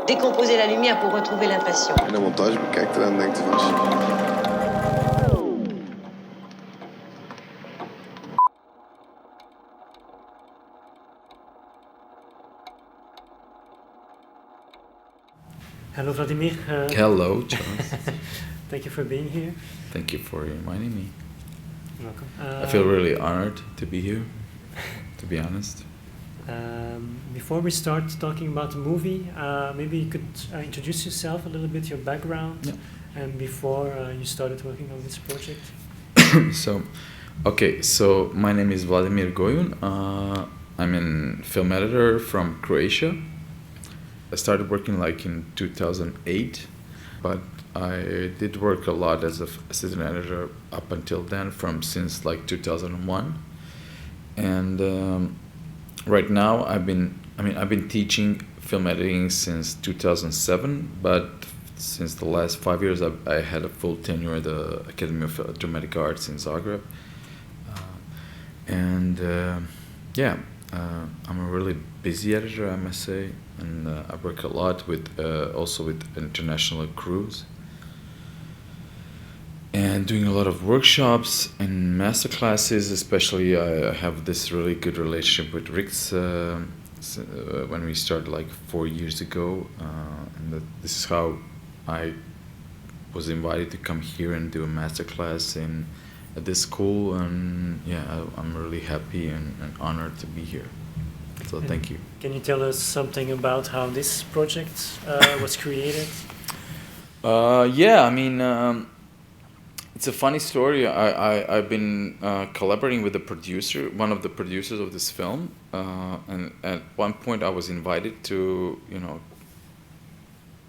Décomposer la lumière pour retrouver l'impression. In de montage bekijkt en denkt hij van shit. Hello, Vladimir. Hello, Charles. Thank you for being here. Thank you for inviting me. Welcome. I feel really honored to be here, to be honest. Before we start talking about the movie, maybe you could introduce yourself a little bit, your background, Yeah. and before you started working on this project. So my name is Vladimir Gojun. I'm a film editor from Croatia. I started working like in 2008, but I did work a lot as an assistant editor up until then, since like 2001. And right now I've been teaching film editing since 2007, but since the last 5 years I had a full tenure at the Academy of Dramatic Arts in Zagreb. I'm a really busy editor, I must say, and I work a lot also with international crews, and doing a lot of workshops and masterclasses. Especially, I have this really good relationship with RITCS when we started like 4 years ago, and this is how I was invited to come here and do a masterclass at this school, and I'm really happy and honored to be here. So thank you. Can you tell us something about how this project was created? It's a funny story. I've been collaborating with one of the producers of this film, and at one point I was invited to,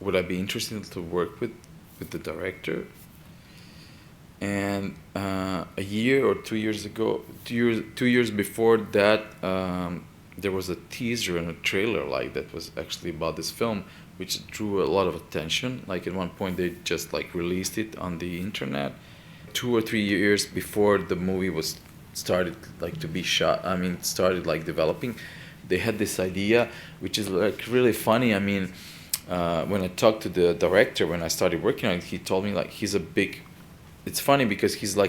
would I be interested to work with the director? And a year or 2 years ago, 2 years before that, there was a teaser and a trailer that was actually about this film, which drew a lot of attention. Like at one point they just released it on the internet. 2 or 3 years before the movie was started to be shot, started developing, they had this idea, which is really funny. When I talked to the director, when I started working on it, he told me it's funny because he's a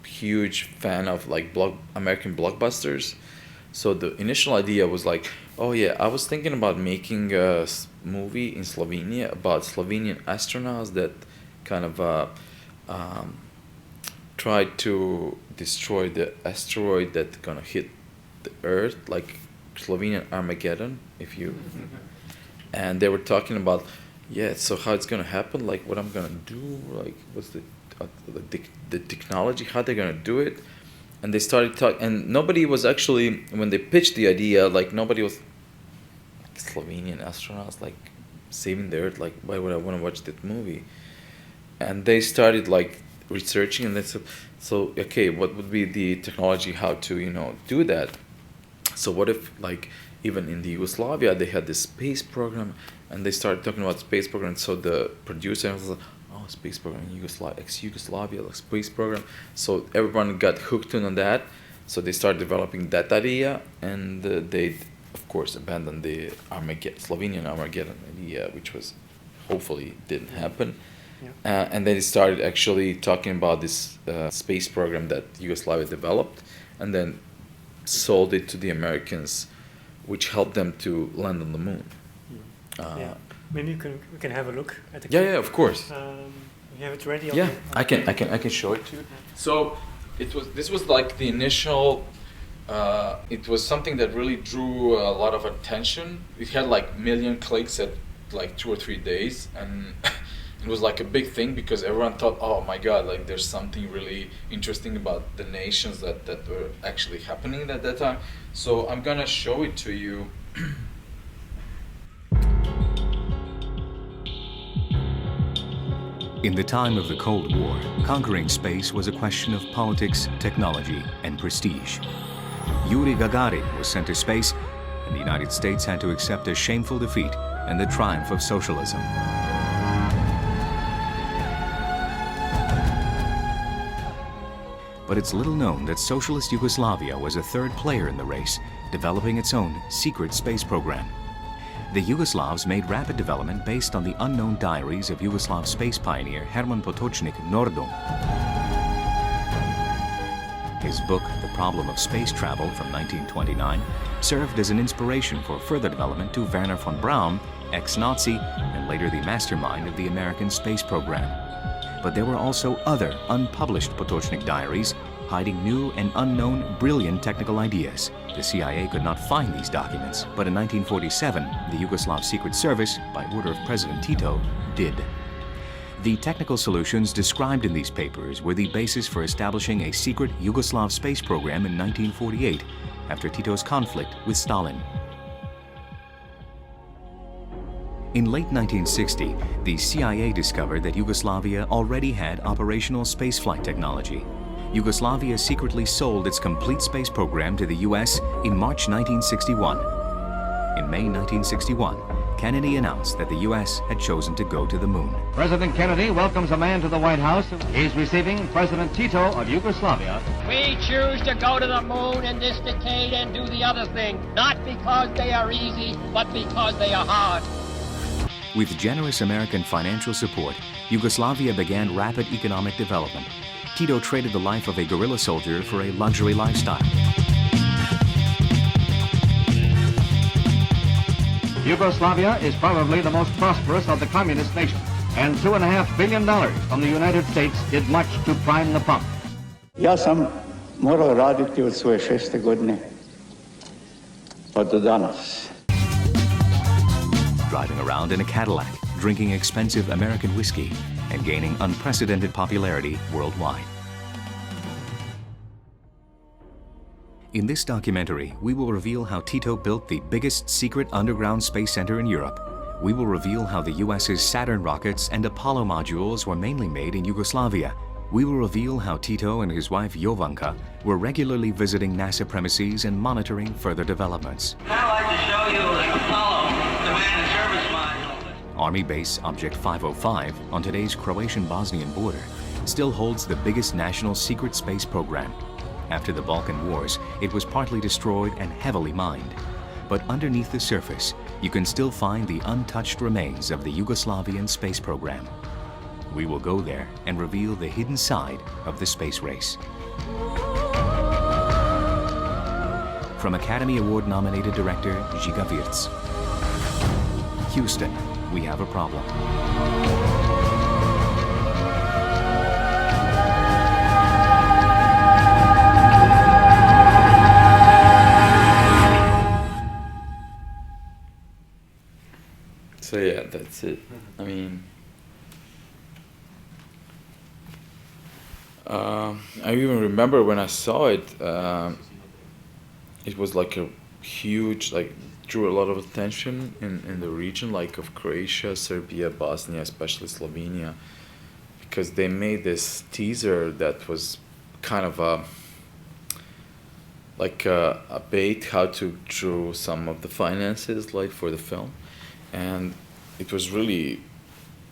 huge fan of American blockbusters. So the initial idea was I was thinking about making a movie in Slovenia about Slovenian astronauts that kind of tried to destroy the asteroid that's gonna hit the Earth, like Slovenian Armageddon, and they were talking about, so how it's gonna happen, what I'm gonna do, what's the technology, how they're gonna do it. And they started talking, and nobody was actually, when they pitched the idea, nobody was Slovenian astronauts saving the Earth, why would I want to watch that movie? And they started researching, and they said, so okay, what would be the technology, how to do that? So what if even in the Yugoslavia they had this space program, and they started talking about space program. So the producer was like, space program in ex-Yugoslavia, space program. So everyone got hooked on that. So they started developing that idea, and they, of course, abandoned the Slovenian Armageddon idea, which was hopefully didn't happen. Yeah. And then they started actually talking about this space program that Yugoslavia developed, and then sold it to the Americans, which helped them to land on the moon. Maybe we can have a look at the. Yeah, of course. You have it ready. I can show it to you. So this was the initial. It was something that really drew a lot of attention. It had million clicks at 2 or 3 days, and it was a big thing because everyone thought, oh my God, there's something really interesting about the nations that were actually happening at that time. So I'm gonna show it to you. In the time of the Cold War, conquering space was a question of politics, technology, and prestige. Yuri Gagarin was sent to space, and the United States had to accept a shameful defeat and the triumph of socialism. But it's little known that socialist Yugoslavia was a third player in the race, developing its own secret space program. the Yugoslavs made rapid development based on the unknown diaries of Yugoslav space pioneer Herman Potočnik Nordum. His book, The Problem of Space Travel from 1929, served as an inspiration for further development to Werner von Braun, ex-Nazi, and later the mastermind of the American space program. But there were also other unpublished Potočnik diaries hiding new and unknown brilliant technical ideas. The CIA could not find these documents, but in 1947, the Yugoslav Secret Service, by order of President Tito, did. The technical solutions described in these papers were the basis for establishing a secret Yugoslav space program in 1948, after Tito's conflict with Stalin. In late 1960, the CIA discovered that Yugoslavia already had operational spaceflight technology. Yugoslavia secretly sold its complete space program to the US in March 1961. In May 1961, Kennedy announced that the US had chosen to go to the moon. President Kennedy welcomes a man to the White House. He's receiving President Tito of Yugoslavia. We choose to go to the moon in this decade and do the other thing, not because they are easy, but because they are hard. With generous American financial support, Yugoslavia began rapid economic development. Tito traded the life of a guerrilla soldier for a luxury lifestyle. Yugoslavia is probably the most prosperous of the communist nations, and $2.5 billion from the United States did much to prime the pump. Ja sam morao raditi od svoje 6. godine pa do danas. Driving around in a Cadillac, drinking expensive American whiskey, and gaining unprecedented popularity worldwide. In this documentary, we will reveal how Tito built the biggest secret underground space center in Europe. We will reveal how the US's Saturn rockets and Apollo modules were mainly made in Yugoslavia. We will reveal how Tito and his wife Jovanka were regularly visiting NASA premises and monitoring further developments. I'd like to show you the Apollo command and service module. Army Base Object 505 on today's Croatian-Bosnian border still holds the biggest national secret space program. After the Balkan Wars, it was partly destroyed and heavily mined. But underneath the surface, you can still find the untouched remains of the Yugoslavian space program. We will go there and reveal the hidden side of the space race. From Academy Award-nominated director Žiga Virts. Houston, we have a problem. So yeah, that's it. I mean, I even remember when I saw it, it was like a huge, like, drew a lot of attention in the region, like of Croatia, Serbia, Bosnia, especially Slovenia, because they made this teaser that was kind of like a bait how to draw some of the finances, like, for the film. And it was really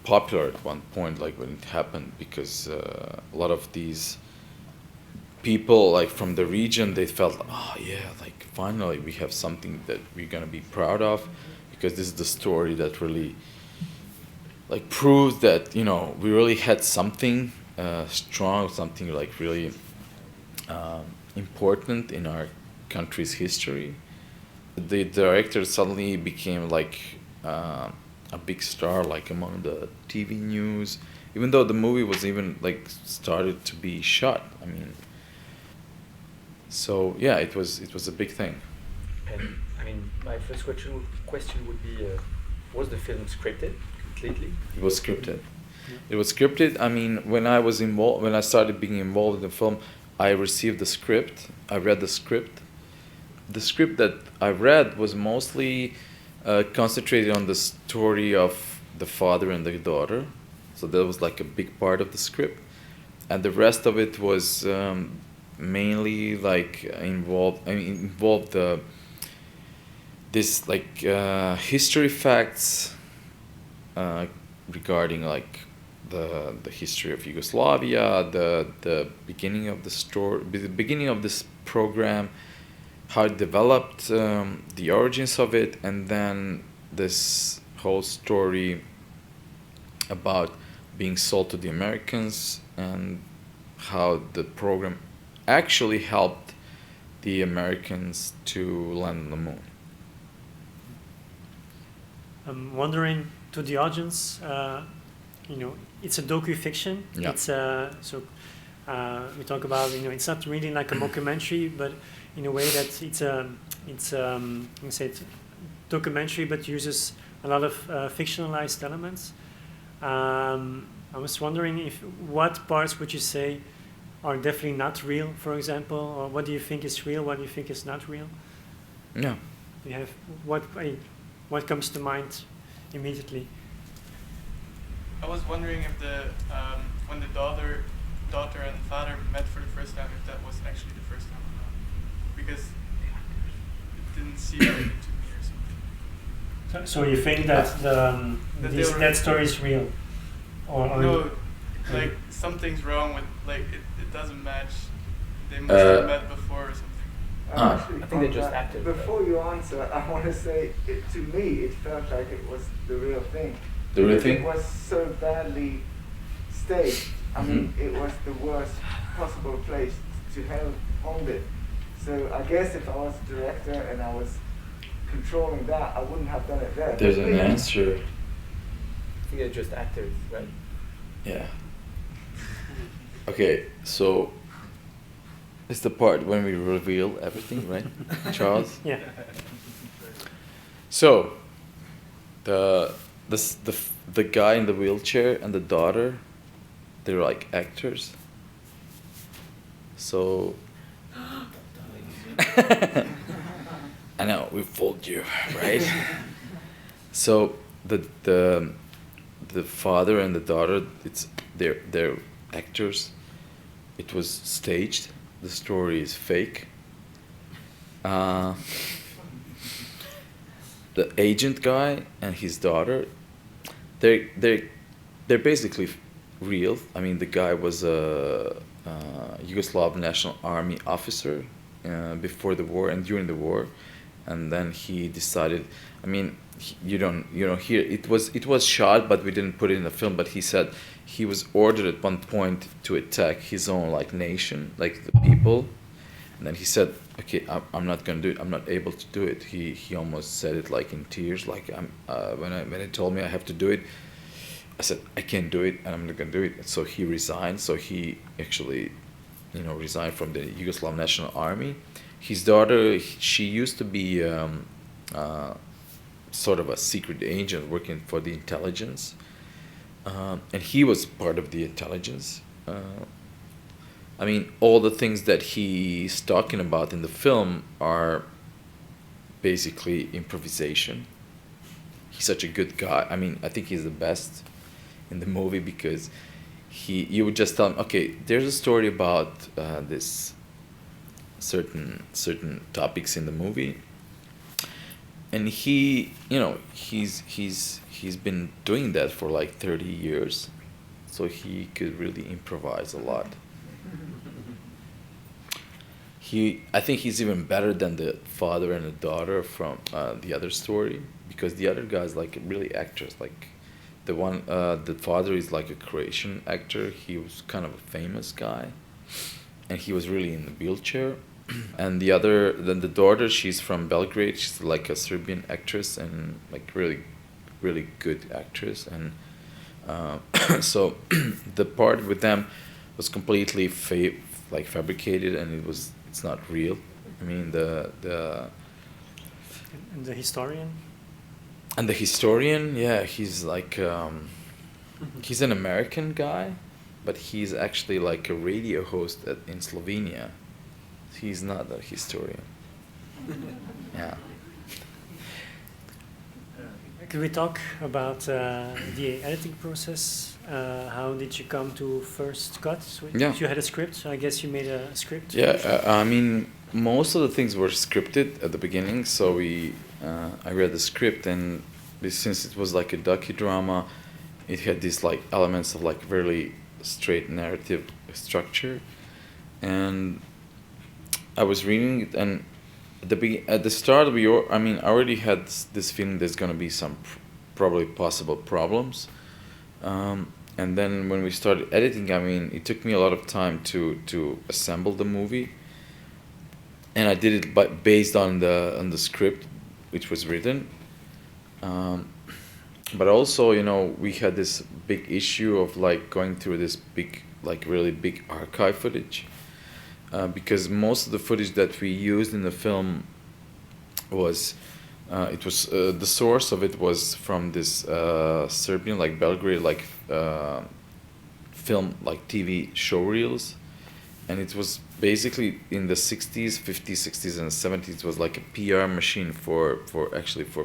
popular at one point, like when it happened, because a lot of these people, like from the region, they felt, oh yeah, like finally we have something that we're gonna be proud of, because this is the story that really, like, proves that, you know, we really had something strong, something like really important in our country's history. The director suddenly became like a big star, like among the TV news, even though the movie was even like started to be shot. I mean, so yeah, it was a big thing. And I mean, my first question would be, was the film scripted completely? It was scripted. It was scripted. I mean, when I started being involved in the film, I received the script. I read the script. The script that I read was mostly concentrated on the story of the father and the daughter. So that was like a big part of the script. And the rest of it was mainly like involved this like history facts regarding like the history of Yugoslavia, the beginning of the story, the beginning of this program, how it developed, the origins of it, and then this whole story about being sold to the Americans and how the program actually helped the Americans to land on the moon. I'm wondering to the audience, it's a docu-fiction. Yeah. It's we talk about, it's not really like a mockumentary, but in a way that it's documentary, but uses a lot of fictionalized elements. I was wondering what parts would you say are definitely not real, for example, or what do you think is real, what do you think is not real? Yeah. You have what comes to mind immediately? I was wondering if when the daughter and father met for the first time, if that was actually the first time or not, because it didn't seem like it to me or something. So you think that that story is real, or no, like something's wrong with it doesn't match. They must have met before or something. I think they just acted. Before you answer, I want to say, to me, it felt like it was the real thing. The real thing? It was so badly staged. I mean, it was the worst possible place to hold it. So I guess if I was a director and I was controlling that, I wouldn't have done it there. There's an answer. I think they're just actors, right? Yeah. Okay, so it's the part when we reveal everything, right, Charles? Yeah. So the guy in the wheelchair and the daughter, they're like actors. So I know we fooled you, right? So the father and the daughter, they're actors. It was staged. The story is fake. The agent guy and his daughter, they're basically real. I mean, the guy was a Yugoslav National Army officer before the war and during the war, and then he decided. I mean, you don't hear it was shot, but we didn't put it in the film. But he said he was ordered at one point to attack his own nation, the people, and then he said, "Okay, I'm not gonna do it. I'm not able to do it." He almost said it in tears, when he told me I have to do it. I said, I can't do it, and I'm not going to do it. So he resigned. So he actually, resigned from the Yugoslav National Army. His daughter, she used to be sort of a secret agent working for the intelligence. And he was part of the intelligence. I mean, all the things that he's talking about in the film are basically improvisation. He's such a good guy. I mean, I think he's the best in the movie because you would just tell him, okay, there's a story about this certain topics in the movie, and he's been doing that for 30 years, so he could really improvise a lot. I think he's even better than the father and the daughter from the other story, because the other guy's really actors. The father is a Croatian actor. He was kind of a famous guy, and he was really in the wheelchair. And then the daughter, she's from Belgrade. She's a Serbian actress and really, really good actress. And so the part with them was completely fabricated, and it's not real. I mean And the historian. And the historian, yeah, he's he's an American guy, but he's actually a radio host in Slovenia. He's not a historian. Yeah. Could we talk about the editing process? How did you come to first cut? So Yeah. You had a script, so I guess you made a script. Yeah, I mean, most of the things were scripted at the beginning, so I read the script, and since it was a docudrama, it had these elements of very straight narrative structure, and I was reading it, and at the start I already had this feeling there's gonna be some probably possible problems, and then when we started editing, it took me a lot of time to assemble the movie, and I did it based on the script which was written, but also we had this big issue of like going through this big, like really big archive footage. Because most of the footage that we used in the film was, the source of it was from this Serbian, like Belgrade, like film, like TV show reels, and it was basically in the 60s, 50s, 60s, and 70s. It was like a PR machine for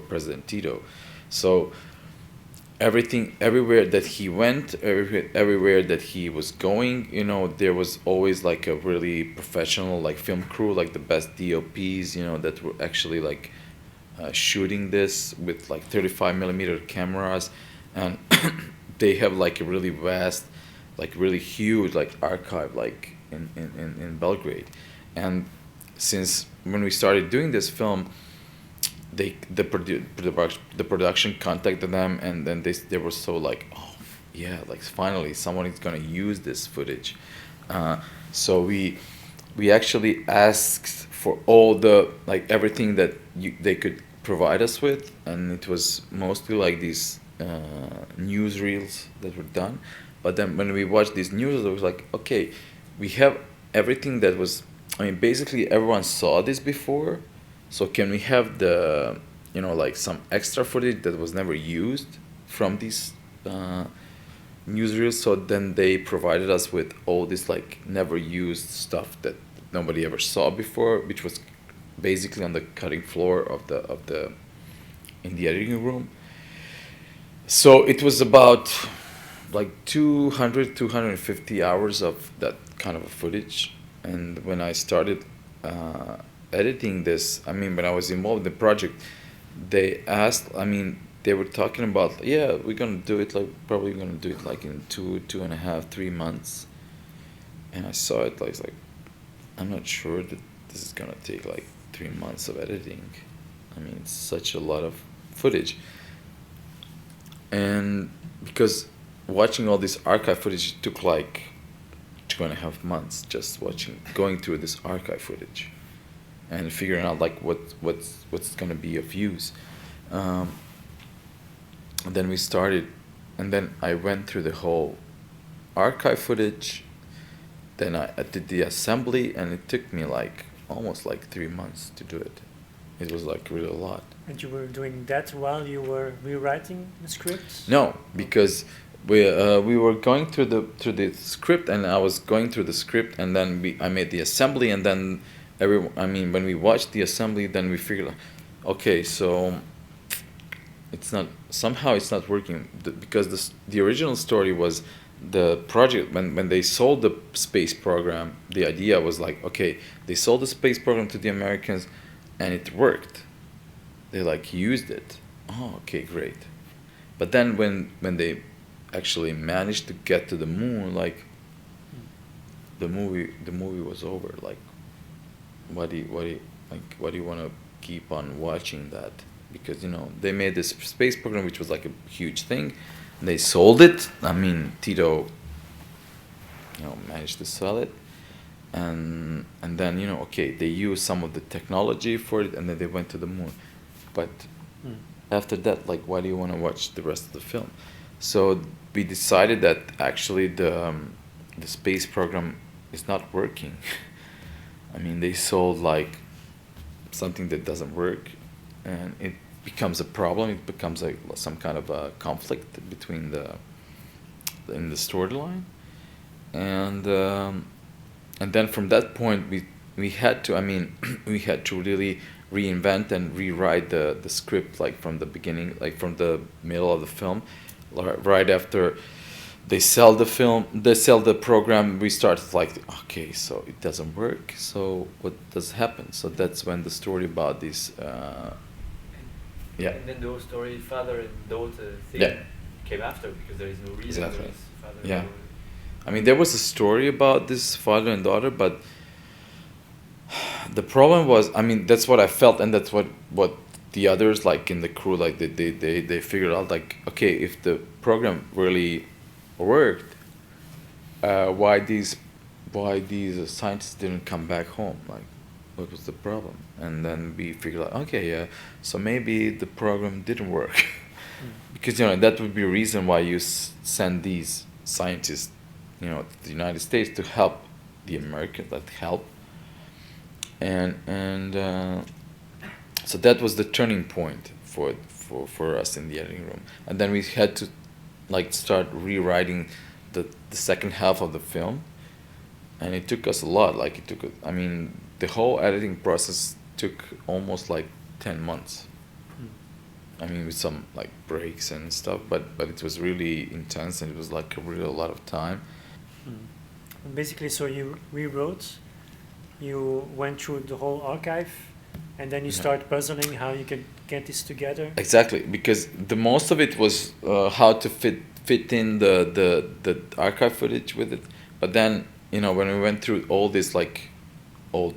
President Tito. So everywhere that he went, everywhere that he was going, there was always like a really professional like film crew, like the best DOPs, that were actually like shooting this with like 35mm cameras, and they have like a really vast, like really huge like archive like in Belgrade. And since when we started doing this film, the production contacted them, and then they were so like, oh yeah, like finally someone is gonna use this footage. So we actually asked for all the like everything that they could provide us with, and it was mostly like these newsreels that were done. But then when we watched these newsreels, it was like, okay, we have everything that was, basically everyone saw this before. So can we have the, like some extra footage that was never used from these newsreels? So then they provided us with all this like never used stuff that nobody ever saw before, which was basically on the cutting floor in the editing room. So it was about like 250 hours of that kind of footage. And when I started editing this, when I was involved in the project, they asked, they were talking about, yeah, we're gonna do it probably gonna do it like in 2.5, 3 months. And I saw it, like, I'm not sure that this is gonna take like 3 months of editing. It's such a lot of footage. And because watching all this archive footage took like 2.5 months, just going through this archive footage and figuring out like what's gonna be of use. And then we started, and then I went through the whole archive footage. Then I did the assembly, and it took me like almost like 3 months to do it. It was like really a lot. And you were doing that while you were rewriting the script? No, because we were going through the script, and I was going through the script, and then I made the assembly, and then when we watched the assembly, then we figured, okay, so it's not working, because the original story was the project when they sold the space program. The idea was like, okay, they sold the space program to the Americans, and it worked. They like used it. Oh, okay, great. But then when they actually managed to get to the moon, like the movie was over. Like, why do you want to keep on watching that? Because they made this space program, which was like a huge thing. They sold it. Tito managed to sell it, and then okay, they used some of the technology for it, and then they went to the moon. But after that, like, why do you want to watch the rest of the film? So we decided that actually the space program is not working. They sold like something that doesn't work, and it becomes a problem. It becomes like some kind of a conflict between in the storyline, and then from that point we had to we had to really reinvent and rewrite the script, like from the beginning, like from the middle of the film. Right after they sell the program, we started like, okay, so it doesn't work, so what does happen? So that's when the story about this and then the whole story, father and daughter thing, came after, because there is no reason. Exactly. There is father Yeah. and daughter. There was a story about this father and daughter, but the problem was, I mean, that's what I felt, and that's what the others, like in the crew, like they figured out, like, okay, if the program really worked, why these scientists didn't come back home? Like, what was the problem? And then we figured out, okay, yeah, so maybe the program didn't work. Because, you know, that would be a reason why you send these scientists, you know, to the United States to help the Americans, that help. And so that was the turning point for us in the editing room. And then we had to, like, start rewriting the second half of the film. And it took us a lot. Like, I mean, the whole editing process took almost like 10 months. I mean, with some like breaks and stuff, but it was really intense, and it was like a lot of time. Basically, so you rewrote, you went through the whole archive, and then you start puzzling how you could get this together. Exactly, because the most of it was how to fit in the archive footage with it. But then, you know, when we went through all this like old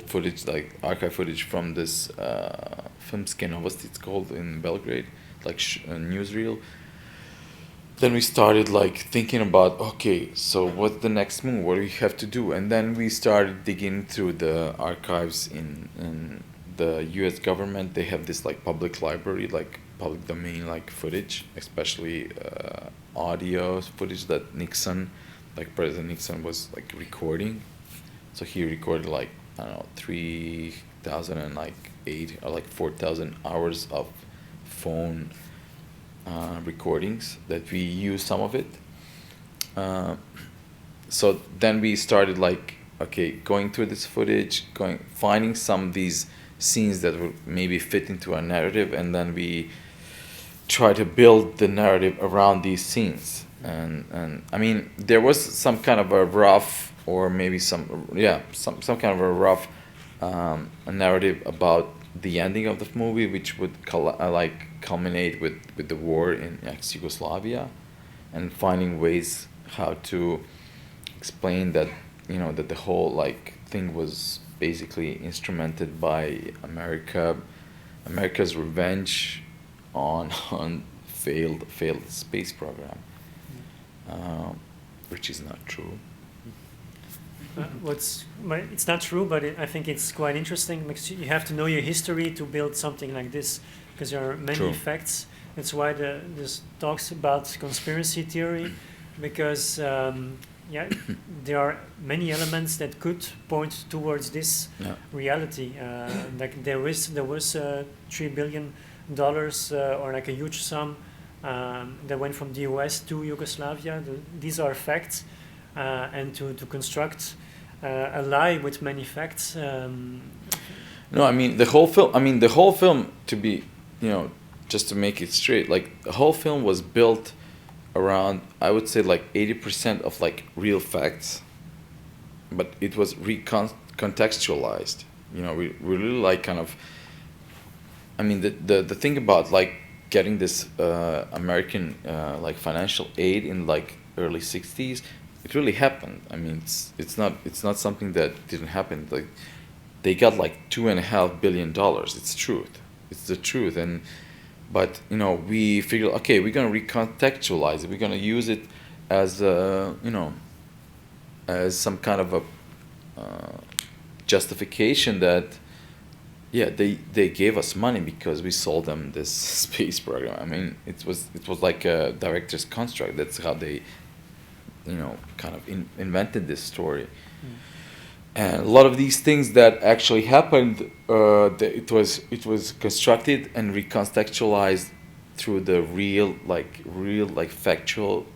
footage, like archive footage from this Filmske Novosti, it's called, in Belgrade, like newsreel. Then we started like thinking about, okay, so what's the next move? What do we have to do? And then we started digging through the archives in the U.S. government. They have this like public library, like public domain like footage, especially audio footage that Nixon, like President Nixon, was like recording. So he recorded like, I don't know, 3,008 or like 4,000 hours of phone recordings that we use some of it. So then we started like, okay, going through this footage, finding some of these scenes that would maybe fit into a narrative, and then we try to build the narrative around these scenes. And I mean, there was some kind of a rough, or maybe some kind of a rough narrative about the ending of the movie, which would culminate with the war in ex-Yugoslavia, and finding ways how to explain that, you know, that the whole like thing was basically instrumented by America's revenge on failed space program, which is not true. It's not true, but I think it's quite interesting, because you have to know your history to build something like this, because there are many facts. That's why this talks about conspiracy theory, because there are many elements that could point towards this reality. Like there was $3 billion or like a huge sum that went from the US to Yugoslavia. These are facts, and to construct a lie with many facts. No, I mean the whole film. To be, you know, just to make it straight, like the whole film was built around, I would say, like 80% of like real facts, but it was recontextualized. You know, we really like kind of. I mean, the thing about like getting this American like financial aid in like early '60s, it really happened. I mean, it's not something that didn't happen. Like they got like $2.5 billion. It's the truth. But you know, we figured, okay, we're gonna recontextualize it. We're gonna use it as you know, as some kind of a justification that, yeah, they gave us money because we sold them this space program. I mean, it was like a director's construct. That's how they, you know, kind of invented this story. And a lot of these things that actually happened, it was constructed and recontextualized through the real factual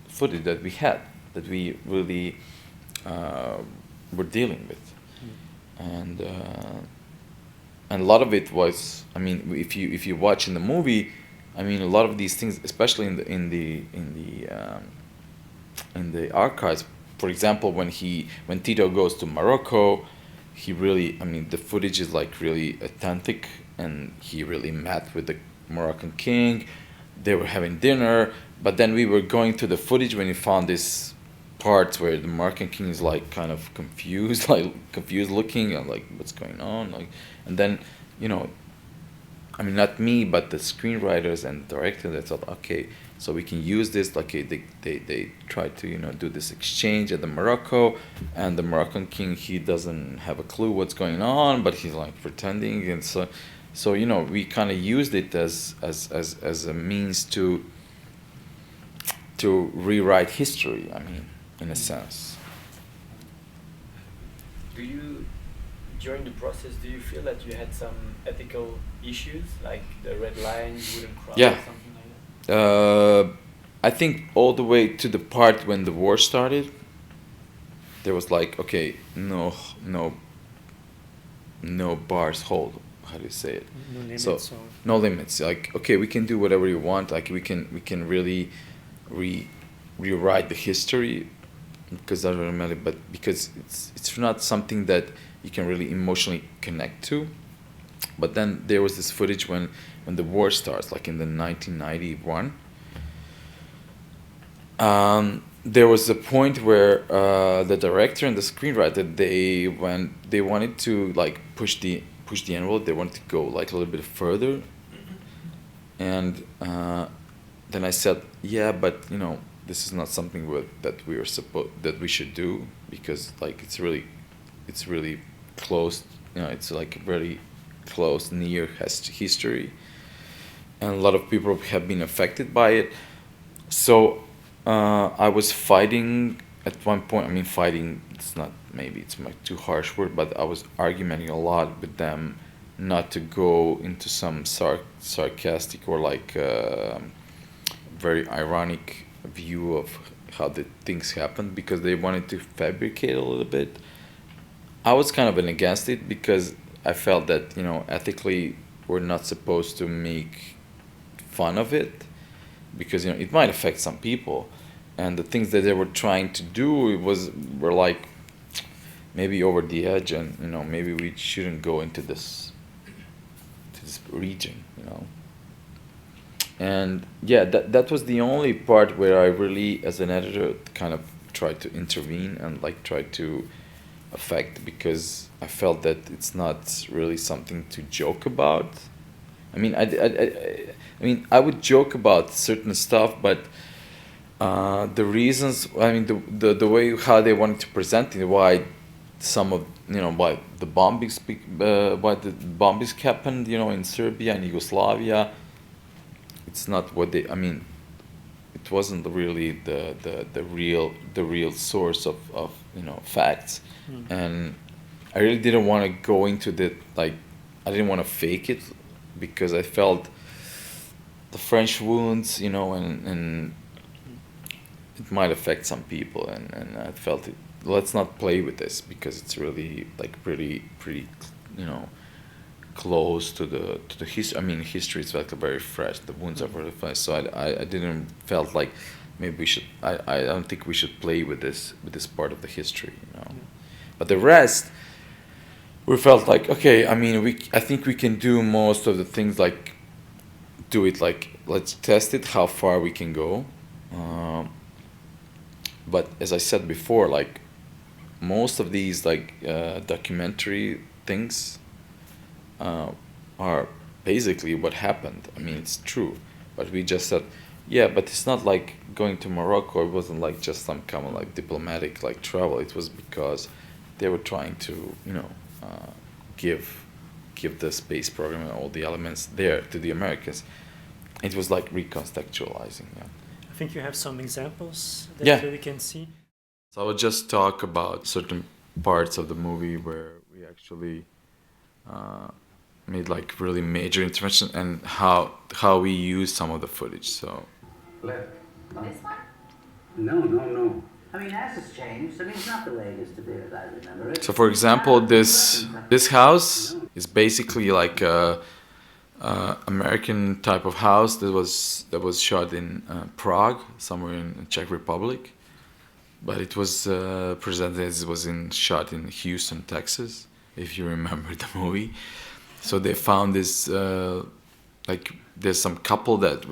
footage that we had, that we really were dealing with, and a lot of it was, I mean, if you watch in the movie, I mean, a lot of these things, especially in the archives. For example, when Tito goes to Morocco, he really, I mean, the footage is like really authentic, and he really met with the Moroccan king. They were having dinner, but then we were going through the footage when we found this parts where the Moroccan king is like kind of confused, like confused looking, and like what's going on, like, and then, you know, I mean, not me, but the screenwriters and director, they thought, okay, so we can use this. Like they try to, you know, do this exchange at the Morocco, and the Moroccan king, he doesn't have a clue what's going on, but he's like pretending, and so you know, we kind of used it as a means to rewrite history. I mean, in a sense. Do you, during the process, do you feel that you had some ethical issues, like the red line, you wouldn't cross, Yeah. or something like that? I think all the way to the part when the war started, there was like, okay, no bars hold. How do you say it? No limits. So or no limits. Like, okay, we can do whatever you want. Like we can really rewrite the history, because that doesn't matter. But because it's not something that you can really emotionally connect to. But then there was this footage when the war starts, like in the 1991. There was a point where the director and the screenwriter, they wanted to like push the envelope. They wanted to go like a little bit further. And then I said, yeah, but you know, this is not something that we should do, because like it's really close. You know, it's like very close, near history, and a lot of people have been affected by it. So I was fighting at one point. I mean, fighting, it's not, maybe it's my too harsh word, but I was arguing a lot with them not to go into some sarcastic or like very ironic view of how the things happened, because they wanted to fabricate a little bit. I was kind of against it, because I felt that, you know, ethically we're not supposed to make fun of it, because, you know, it might affect some people, and the things that they were trying to do were like maybe over the edge, and you know, maybe we shouldn't go into this region, you know. And yeah, that was the only part where I really, as an editor, kind of tried to intervene and like try to affect, because I felt that it's not really something to joke about. I mean, I would joke about certain stuff, but the reasons, I mean, the way how they wanted to present it, why some of, you know, why the bombings happened, you know, in Serbia and Yugoslavia, it's not what they, I mean, it wasn't really the real source of you know, facts. And I really didn't want to go into the, like, I didn't want to fake it, because I felt the French wounds, you know, and it might affect some people, and I felt it, let's not play with this, because it's really like pretty, you know, close to the history. I mean, history is like very fresh. The wounds are very fresh. So I didn't felt like maybe we should. I don't think we should play with this part of the history, you know. But the rest, we felt like, okay. I mean, I think we can do most of the things, like do it, like let's test it, how far we can go. But as I said before, like most of these like documentary things are basically what happened. I mean, it's true, but we just said, yeah, but it's not like going to Morocco. It wasn't like just some kind of like diplomatic like travel. It was because they were trying to, you know, give the space program and all the elements there to the Americans. It was like recontextualizing. Yeah. I think you have some examples that Yeah. we can see. So I would just talk about certain parts of the movie where we actually made like really major intervention, and how we use some of the footage. So. Left. This one? No. I mean, as it's changed, I mean, it's not the way it used to be as I remember it. So, for example, this house is basically like a American type of house that was shot in Prague, somewhere in the Czech Republic, but it was presented as it was shot in Houston, Texas, if you remember the movie. So they found this like there's some couple that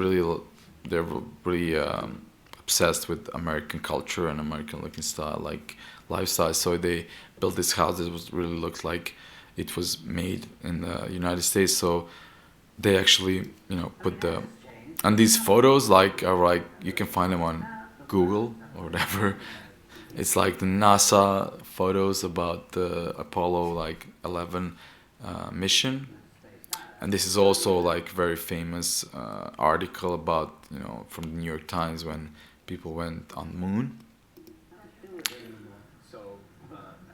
they're really obsessed with American culture and American looking style, like lifestyle. So they built this house that was really looked like it was made in the United States. So they actually, put and these photos are like you can find them on Google or whatever. It's like the NASA photos about the Apollo 11 mission. And this is also like very famous article about, from the New York Times when people went on the moon. So,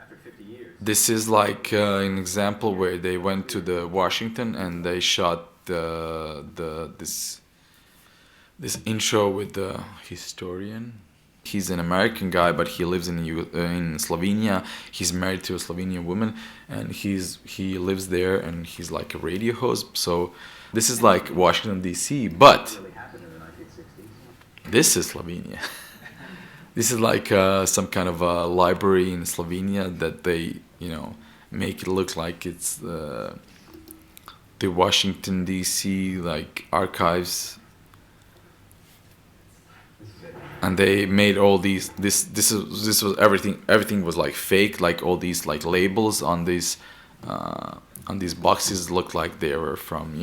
after 50 years. This is like an example where they went to the Washington and they shot this intro with the historian. He's an American guy, but he lives in Slovenia. He's married to a Slovenian woman, and he lives there, and he's like a radio host. So this is like Washington D.C., but this is Slovenia. This is like some kind of a library in Slovenia that they, make it look like it's the Washington D.C. archives. And they made all these. This was everything. Everything was like fake. Like all these labels on these boxes looked like they were from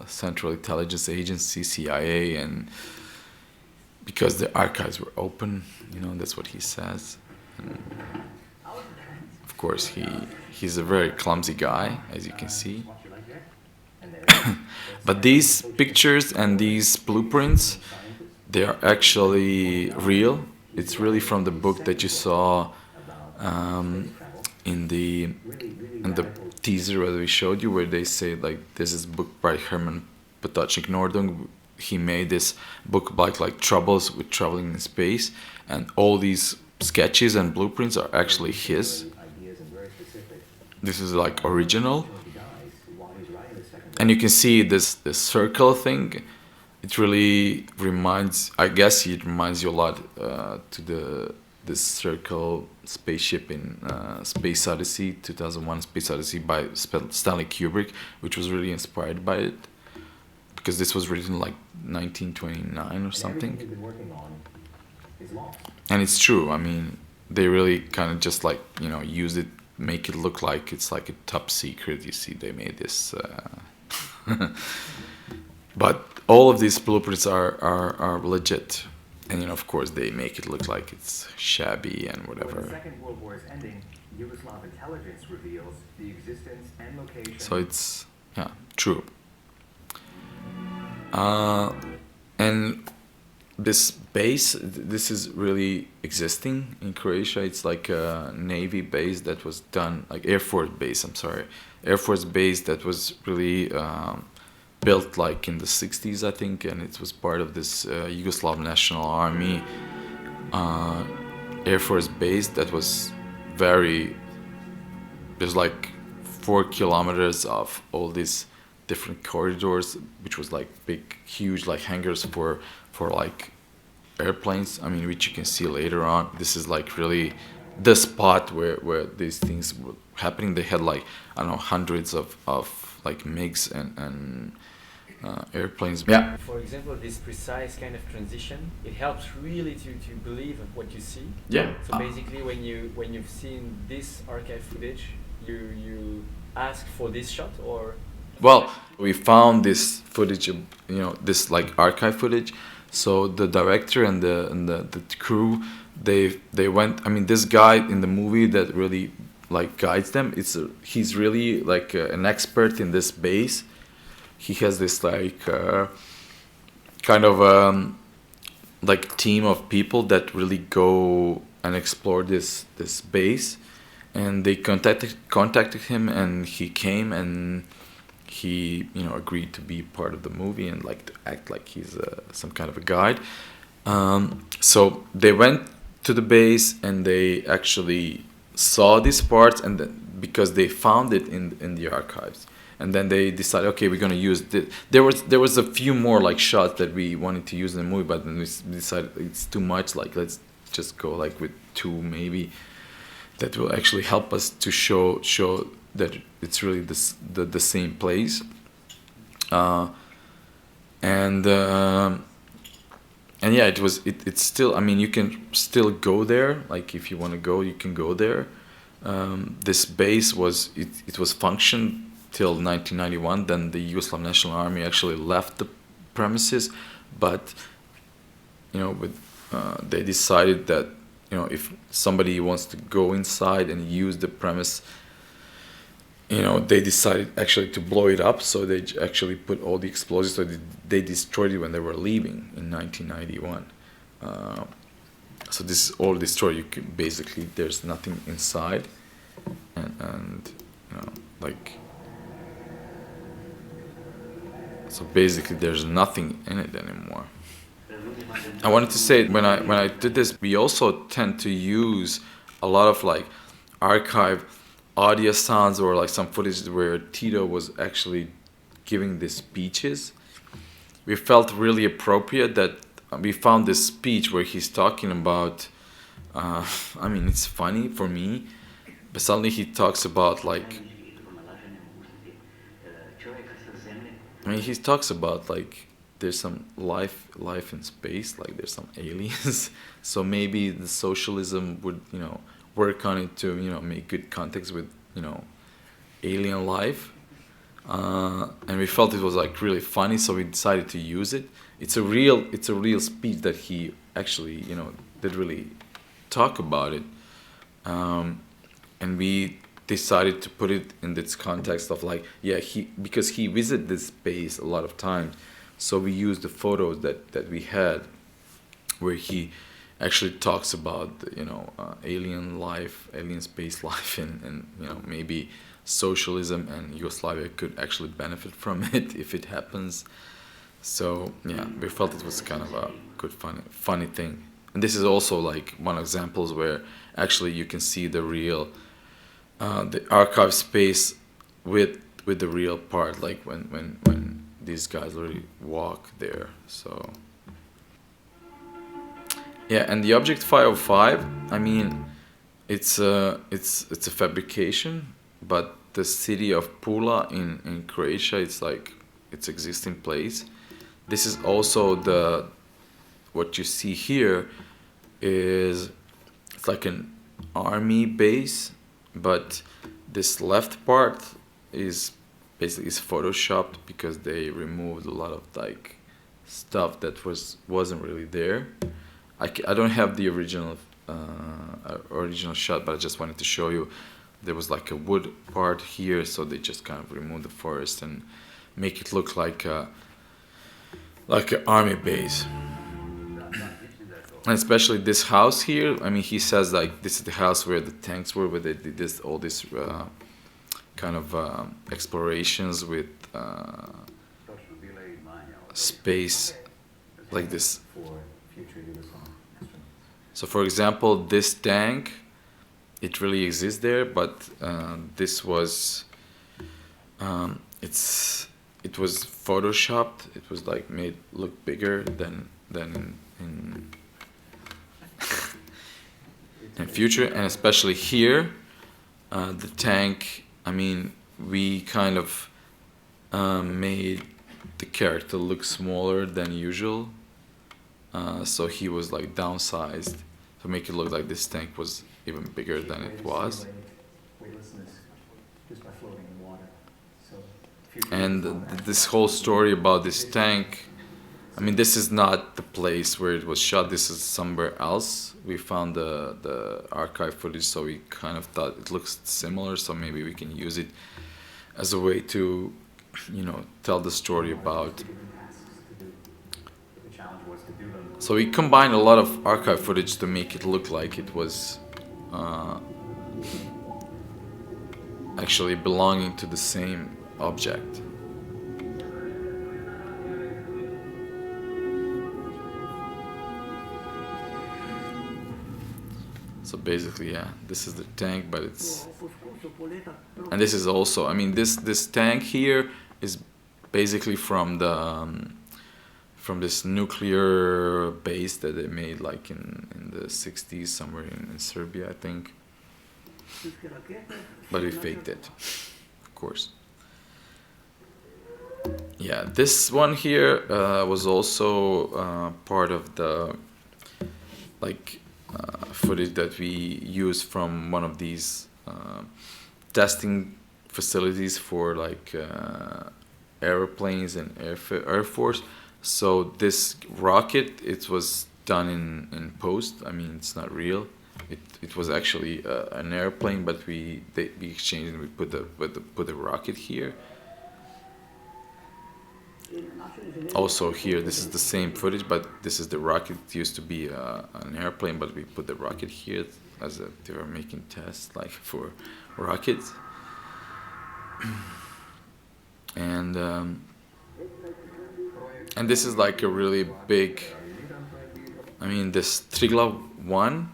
Central Intelligence Agency, CIA, and because the archives were open, that's what he says. And of course, he's a very clumsy guy, as you can see. But these pictures and these blueprints, they are actually real. It's really from the book that you saw in the teaser that we showed you, where they say this is a book by Herman Potočnik Nordung. He made this book about troubles with traveling in space, and all these sketches and blueprints are actually his. This is original, and you can see this circle thing. It really reminds you a lot to this circle spaceship in Space Odyssey, 2001 Space Odyssey by Stanley Kubrick, which was really inspired by it, because this was written 1929 or something. And it's true. I mean, they really kind of just use it, make it look like it's like a top secret. You see, they made this. But all of these blueprints are legit, and of course they make it look like it's shabby and whatever. When the Second World War is ending, Yugoslav intelligence reveals the existence and location. So it's true. And this base, this is really existing in Croatia. It's like a Navy base that was done, Air Force base. Air Force base that was really. Built in the 60s, I think, and it was part of this Yugoslav National Army Air Force base that was there's 4 kilometers of all these different corridors, which was big, huge hangars for airplanes, which you can see later on. This is really the spot where these things were happening. They had hundreds of MiGs and airplanes. Yeah. For example, this precise kind of transition, it helps really to believe what you see. Yeah. So basically, when you've seen this archive footage, you ask for this shot, or. Well, we found this footage, this archive footage. So the director and the crew, they went. This guy in the movie that really guides them. He's really an expert in this base. He has this kind of team of people that really go and explore this base, and they contacted him, and he came, and he agreed to be part of the movie and to act like he's some kind of a guide. So they went to the base and they actually saw these parts, and then, because they found it in the archives. And then they decided, okay, we're gonna use this. There was a few more shots that we wanted to use in the movie, but then we decided it's too much. Let's just go with 2 maybe. That will actually help us to show that it's really the same place. and yeah, it's still, I mean, you can still go there, like if you want to go, you can go there. This base was functioned till 1991. Then the Yugoslav National Army actually left the premises, but they decided that if somebody wants to go inside and use the premise, they decided actually to blow it up. So they actually put all the explosives. So they destroyed it when they were leaving in 1991. So this is all destroyed. You can, basically, there's nothing inside, and so basically there's nothing in it anymore. I wanted to say, when I did this, we also tend to use a lot of like archive audio sounds or like some footage where Tito was actually giving these speeches. We felt really appropriate that we found this speech where he's talking about, I mean, it's funny for me, but suddenly he talks about like, I mean, he talks about like there's some life in space, like there's some aliens. So maybe the socialism would, work on it to, make good context with, alien life. And we felt it was like really funny, so we decided to use it. It's a real speech that he actually, did really talk about it. And we decided to put it in this context of like, because he visited this space a lot of times. So we used the photos that we had where he actually talks about, alien life, alien space life, and maybe socialism and Yugoslavia could actually benefit from it if it happens. So yeah, we felt it was kind of a good, funny thing. And this is also like one examples where actually you can see the real, the archive space with the real part, like when these guys really walk there. So yeah, and the Object 505, I mean, it's a fabrication, but the city of Pula in Croatia, it's like its existing place. This is also what you see here is, it's like an army base, but this left part is basically photoshopped because they removed a lot of like stuff that wasn't really there. I don't have the original shot, but I just wanted to show you. There was like a wood part here, so they just kind of removed the forest and make it look like an army base. And especially this house here, I mean, he says like this is the house where the tanks were, where they did all this kind of explorations with space like this. So for example, this tank, it really exists there, but this was, it was photoshopped. It was like made look bigger than in future, and especially here, the tank. I mean, we kind of made the character look smaller than usual. So he was like downsized to make it look like this tank was even bigger than it was. And this whole story about this tank, I mean, this is not the place where it was shot. This is somewhere else. We found the archive footage, so we kind of thought it looks similar, so maybe we can use it as a way to, tell the story about. So we combined a lot of archive footage to make it look like it was actually belonging to the same object. So basically, yeah, this is the tank, but it's, and this is also, I mean, this tank here is basically from this nuclear base that they made like in the 60s somewhere in Serbia, I think. But we faked it, of course. Yeah, this one here was also part of the footage that we used from one of these testing facilities for airplanes and Air Force. So this rocket, it was done in post. I mean, it's not real. It was actually an airplane, but we exchanged and we put the rocket here. Also here, this is the same footage, but this is the rocket. It used to be an airplane, but we put the rocket here as they were making tests for rockets. And this is a really big. I mean, this Triglav 1.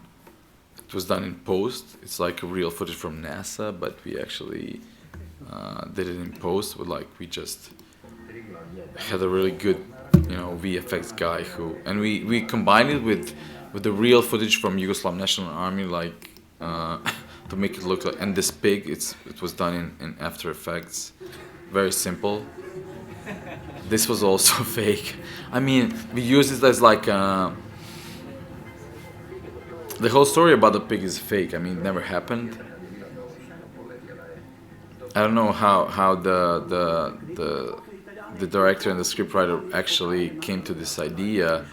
It was done in post. It's a real footage from NASA, but we actually did it in post. We just had a really good, VFX guy and we combined it with the real footage from Yugoslav National Army, to make it look and this pig. It was done in After Effects, very simple. This was also fake. I mean, we used it as the whole story about the pig is fake. I mean, it never happened. I don't know how the director and the scriptwriter actually came to this idea,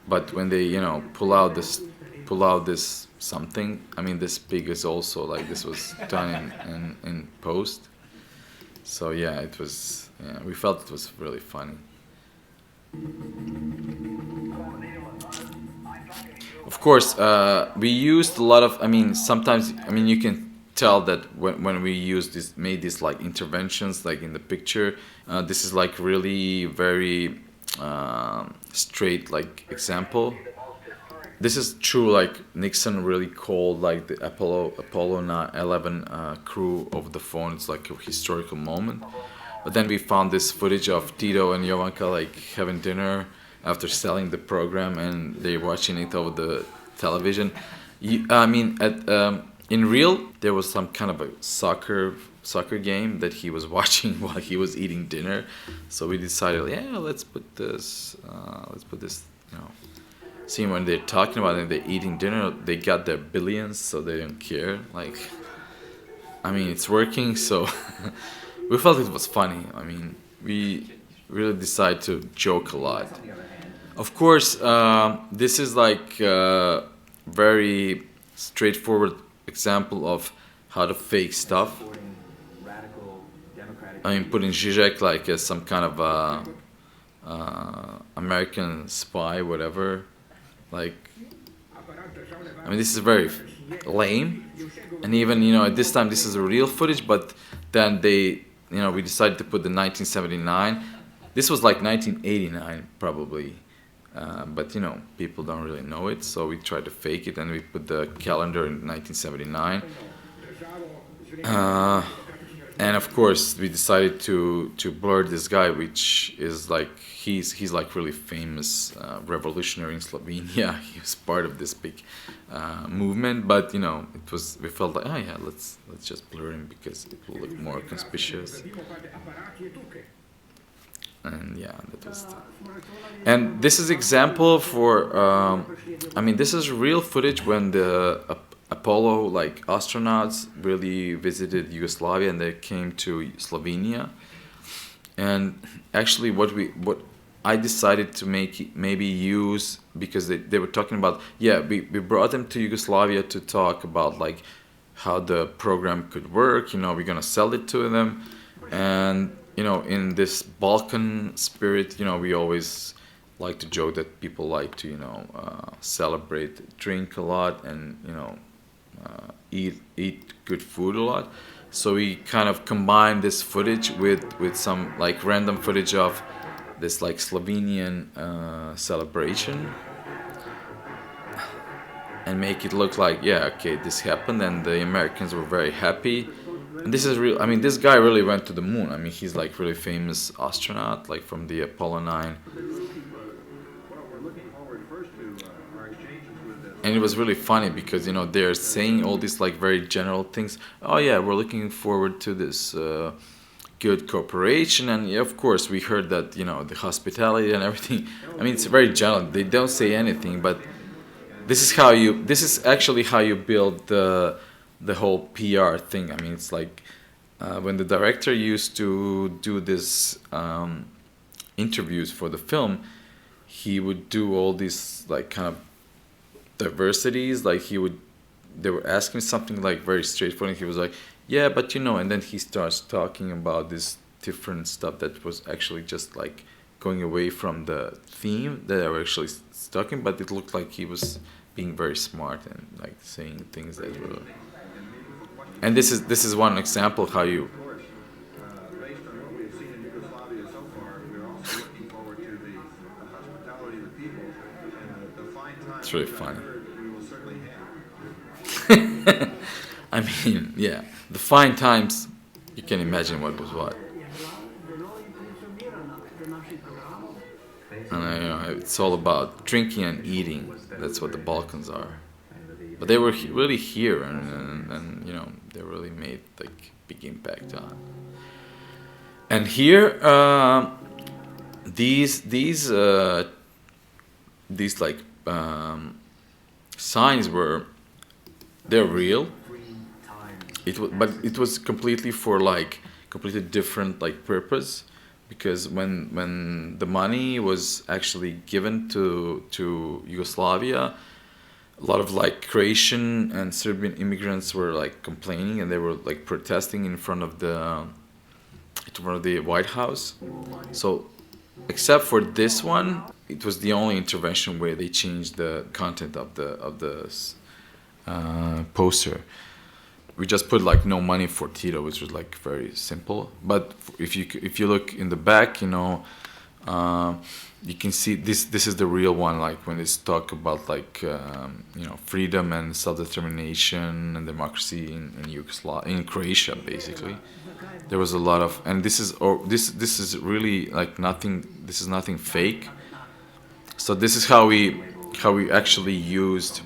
but when they pull out this something, I mean, this pig is also this was done in post. So yeah, it was. Yeah, we felt it was really funny. Of course, we used a lot of. I mean, sometimes. I mean, you can tell that when we made these interventions in the picture. This is really very straight example. This is true. Nixon really called the Apollo 11 crew over the phone. It's a historical moment. But then we found this footage of Tito and Jovanka having dinner after selling the program, and they're watching it over the television. I mean, in real, there was some kind of a soccer game that he was watching while he was eating dinner. So we decided, yeah, let's put this, see, when they're talking about it, they're eating dinner, they got their billions, so they don't care. I mean, it's working, so we felt it was funny. I mean, we really decided to joke a lot. Of course, this is very straightforward example of how to fake stuff. I mean, putting Zizek as some kind of American spy, whatever. I mean, this is very lame. And even, at this time, this is a real footage, but then we decided to put the 1979. This was 1989, probably. But, people don't really know it, so we tried to fake it, and we put the calendar in 1979. And of course, we decided to blur this guy, which is he's really famous revolutionary in Slovenia. He was part of this big movement, but we felt oh yeah, let's just blur him because it will look more conspicuous. And yeah, that was. And this is example for. I mean, this is real footage when the Apollo astronauts really visited Yugoslavia and they came to Slovenia. And actually, what I decided to maybe use, because they were talking about, we brought them to Yugoslavia to talk about how the program could work. We're gonna sell it to them, and in this Balkan spirit, we always like to joke that people like to celebrate, drink a lot, and eat good food a lot. So we kind of combine this footage with some random footage of this Slovenian celebration, and make it look okay, this happened, and the Americans were very happy. And this is real. I mean, this guy really went to the moon. I mean, he's really famous astronaut, from the Apollo 9. And it was really funny because they're saying all these very general things. Oh yeah, we're looking forward to this good cooperation, and yeah, of course we heard that the hospitality and everything. I mean, it's very general. They don't say anything, but this is actually how you build the whole PR thing. I mean, it's like when the director used to do this interviews for the film, he would do all these like kind of diversities. Like they were asking something like very straightforward, and he was like, yeah, but and then he starts talking about this different stuff that was actually just like going away from the theme that they were actually talking, but it looked like he was being very smart and like saying things that were. And this is one example how you. Based on what we've seen in Yugoslavia so far, we're also looking forward to the hospitality of the people and the fine time. It's really funny. We will certainly have. I mean, yeah, the fine times. You can imagine what was what. And it's all about drinking and eating. That's what the Balkans are. But they were really here, and they really made like big impact on. And here, these like signs they're real. But it was completely for like completely different like purpose, because when the money was actually given to Yugoslavia, a lot of like Croatian and Serbian immigrants were like complaining, and they were like protesting in front of the White House. So except for this one, it was the only intervention where they changed the content of the poster. We just put like no money for Tito, which was like very simple. But if you look in the back, you can see this is the real one. Like when they talk about like freedom and self-determination and democracy in Croatia, basically. There was a lot of, and this is really like nothing. This is nothing fake. So this is how we actually used.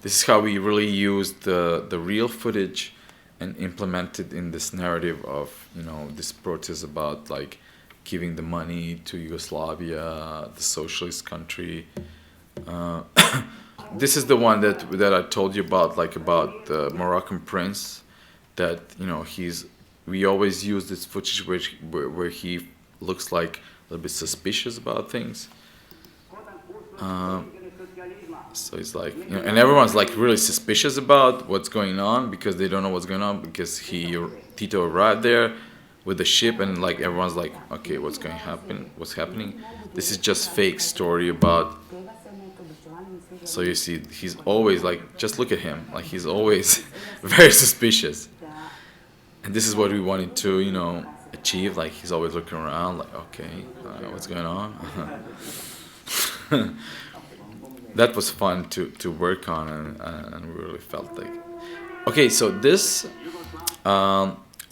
This is how we really used the real footage and implemented in this narrative of this protest about like giving the money to Yugoslavia, the socialist country. This is the one that I told you about, like about the Moroccan prince. That we always use this footage where he looks like a little bit suspicious about things. So it's like, and everyone's like really suspicious about what's going on because they don't know what's going on, because Tito arrived there with the ship, and like everyone's like, okay, what's happening? This is just fake story about. So you see, he's always like, just look at him, like he's always very suspicious. And this is what we wanted to, achieve. Like he's always looking around, like, okay, what's going on? That was fun to work on, and we really felt like. Okay, so this,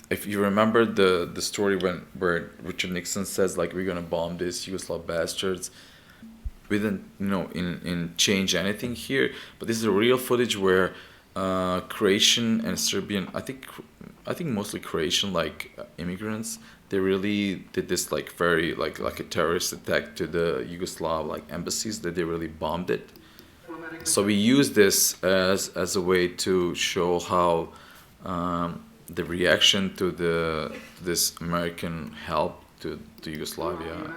if you remember the story where Richard Nixon says like, we're gonna bomb this Yugoslav bastards. We didn't change anything here, but this is a real footage where Croatian and Serbian, I think mostly Croatian like immigrants, they really did this like very like a terrorist attack to the Yugoslav like embassies, that they really bombed it. So we used this as a way to show how the reaction to this American help to Yugoslavia.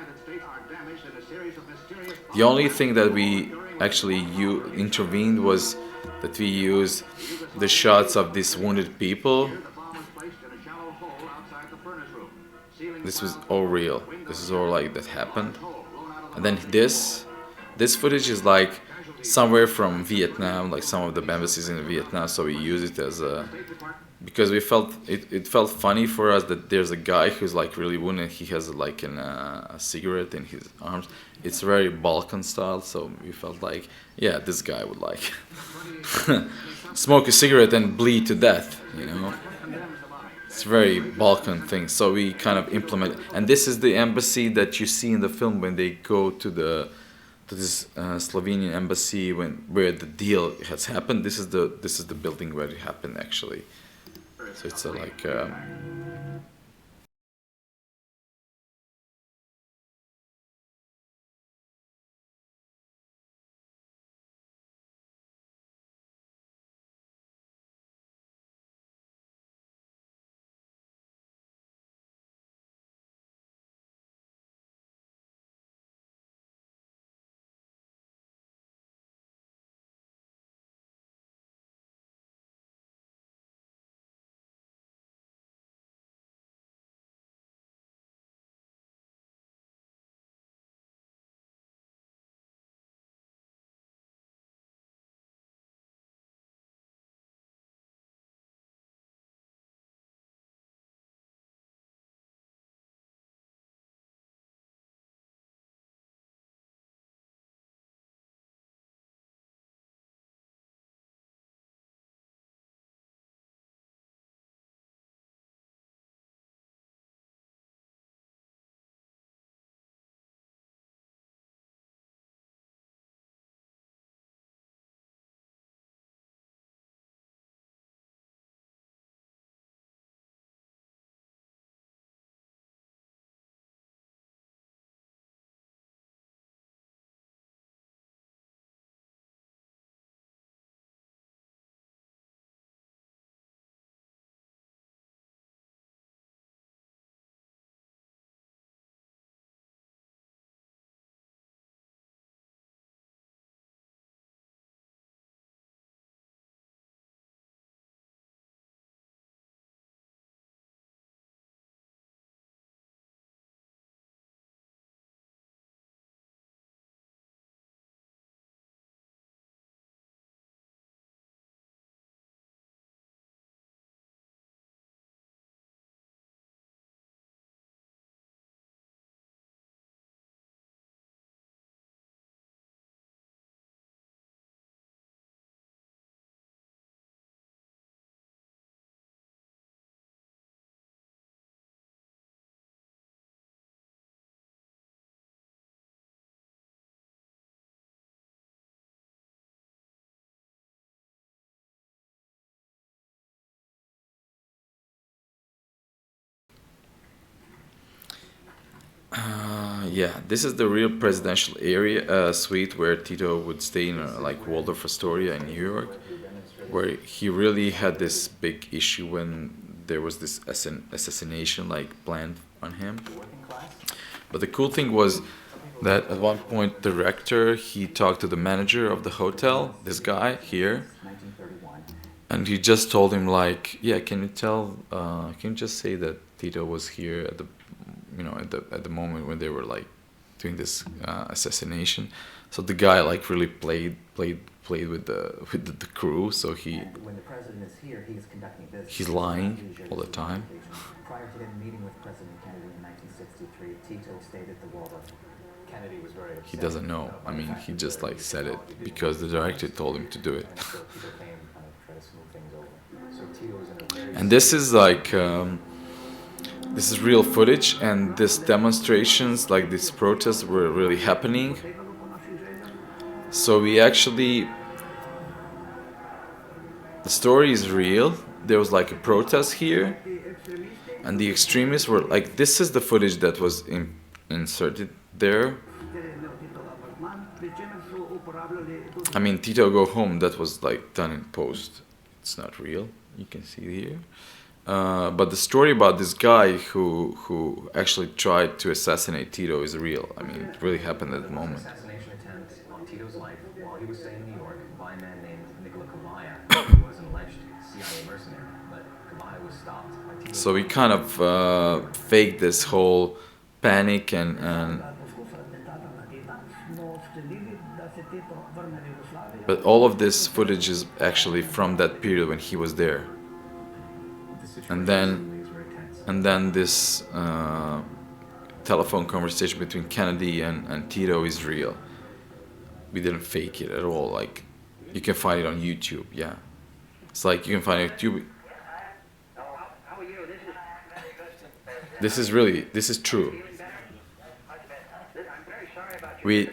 The only thing that we actually intervened was that we used the shots of these wounded people. This was all real. This is all like that happened. And then this footage is like somewhere from Vietnam, like some of the embassies in Vietnam. So we use it as because we felt it felt funny for us that there's a guy who's like really wounded. He has like a cigarette in his arms. It's very Balkan style, so we felt like, yeah, this guy would like smoke a cigarette and bleed to death, It's very Balkan thing. So we kind of implement, and this is the embassy that you see in the film when they go to this Slovenian embassy where the deal has happened. This is the building where it happened actually. So it's like yeah, this is the real presidential area suite where Tito would stay in like Waldorf-Astoria in New York, where he really had this big issue when there was this assassination like planned on him. But the cool thing was that at one point the rector, he talked to the manager of the hotel, this guy here, and he just told him like, yeah, can you just say that Tito was here at the at the moment when they were like doing this assassination. So the guy like really played with the crew. So when the president is here, he is conducting business. He's lying all the time. Prior to him meeting with President Kennedy in 1963, Tito stayed at the Waldorf. Kennedy was very upset. He doesn't know. I mean, he just like said it because the director told him to do it. And this is like. This is real footage, and these demonstrations, like these protests, were really happening. So we actually, the story is real. There was like a protest here, and the extremists were like, this is the footage that was inserted there. I mean, Tito Go Home, that was like done in post. It's not real. You can see here. But the story about this guy who actually tried to assassinate Tito is real. I mean, it really happened at the moment. Assassination attempt on Tito's life while he was staying in New York by a man named who was an alleged CIA mercenary, but Kabaya was stopped by Tito. So we kind of faked this whole panic and but all of this footage is actually from that period when he was there. And then this telephone conversation between Kennedy and Tito is real. We didn't fake it at all. Like, you can find it on YouTube. Yeah, it's like you can find it on YouTube. This is true. We,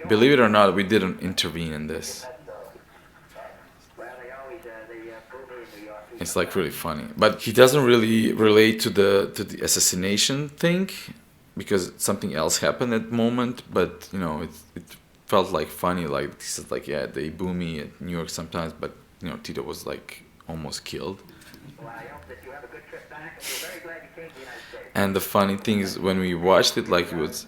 believe it or not, we didn't intervene in this. It's like really funny, but he doesn't really relate to the assassination thing because something else happened at the moment. But you know, it felt like funny. Like he says, like yeah, they boo me at New York sometimes, but you know, Tito was like almost killed. And the funny thing is, when we watched it, like it was,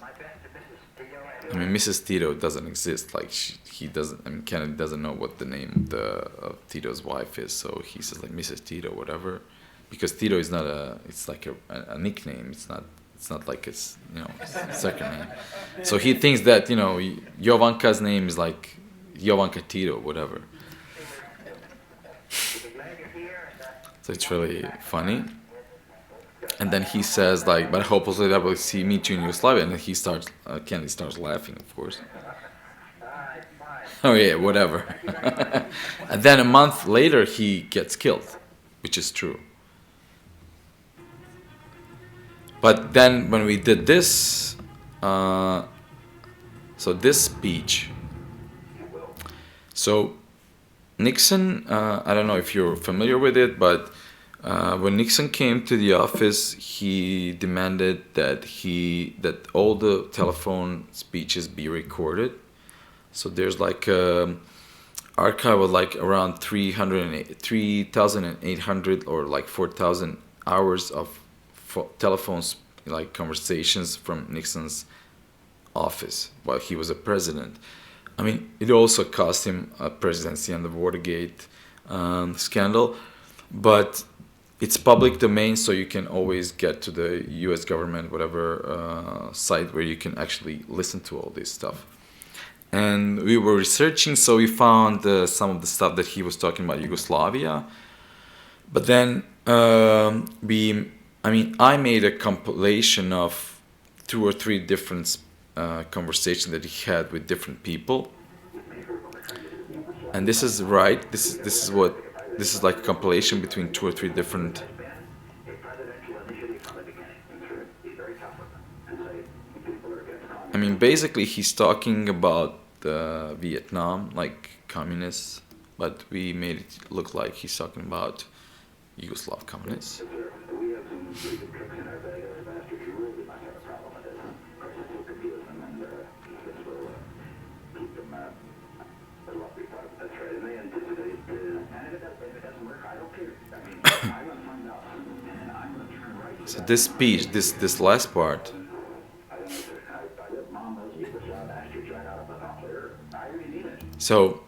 I mean, Mrs. Tito doesn't exist. Like he doesn't. I mean, Kennedy doesn't know what the name of Tito's wife is, so he says like Mrs. Tito, whatever, because Tito is not a. It's like a nickname. It's not like it's, you know, second name. So he thinks that, you know, Jovanka's name is like Jovanka Tito, whatever. So it's really funny. And then he says like, but hopefully that will see me too in Yugoslavia. And then he starts, Kennedy starts laughing, of course. Oh yeah, whatever. And then a month later he gets killed, which is true. But then when we did this, so this speech, so Nixon, I don't know if you're familiar with it, but when Nixon came to the office, he demanded that all the telephone speeches be recorded. So there's like an archive of like around 3,800 or like 4,000 hours of telephones, like conversations from Nixon's office while he was a president. I mean, it also cost him a presidency and the Watergate scandal, but it's public domain, so you can always get to the U.S. government, whatever site where you can actually listen to all this stuff. And we were researching, so we found some of the stuff that he was talking about Yugoslavia. But then I made a compilation of 2 or 3 different conversations that he had with different people. And this is right. This is like a compilation between 2 or 3 different. I mean, basically, he's talking about Vietnam, like communists, but we made it look like he's talking about Yugoslav communists. So this speech, this last part. So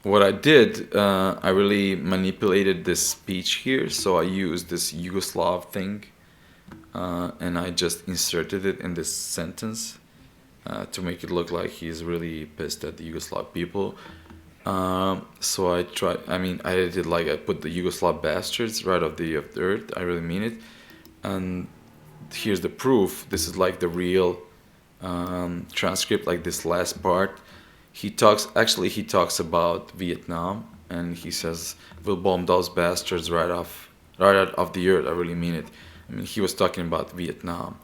what I did, I really manipulated this speech here. So I used this Yugoslav thing, and I just inserted it in this sentence to make it look like he's really pissed at the Yugoslav people. So I did like I put the Yugoslav bastards right off the earth. I really mean it. And here's the proof. This is like the real transcript, like this last part. He talks about Vietnam, and he says, "We'll bomb those bastards right out of the earth." I really mean it. I mean, he was talking about Vietnam.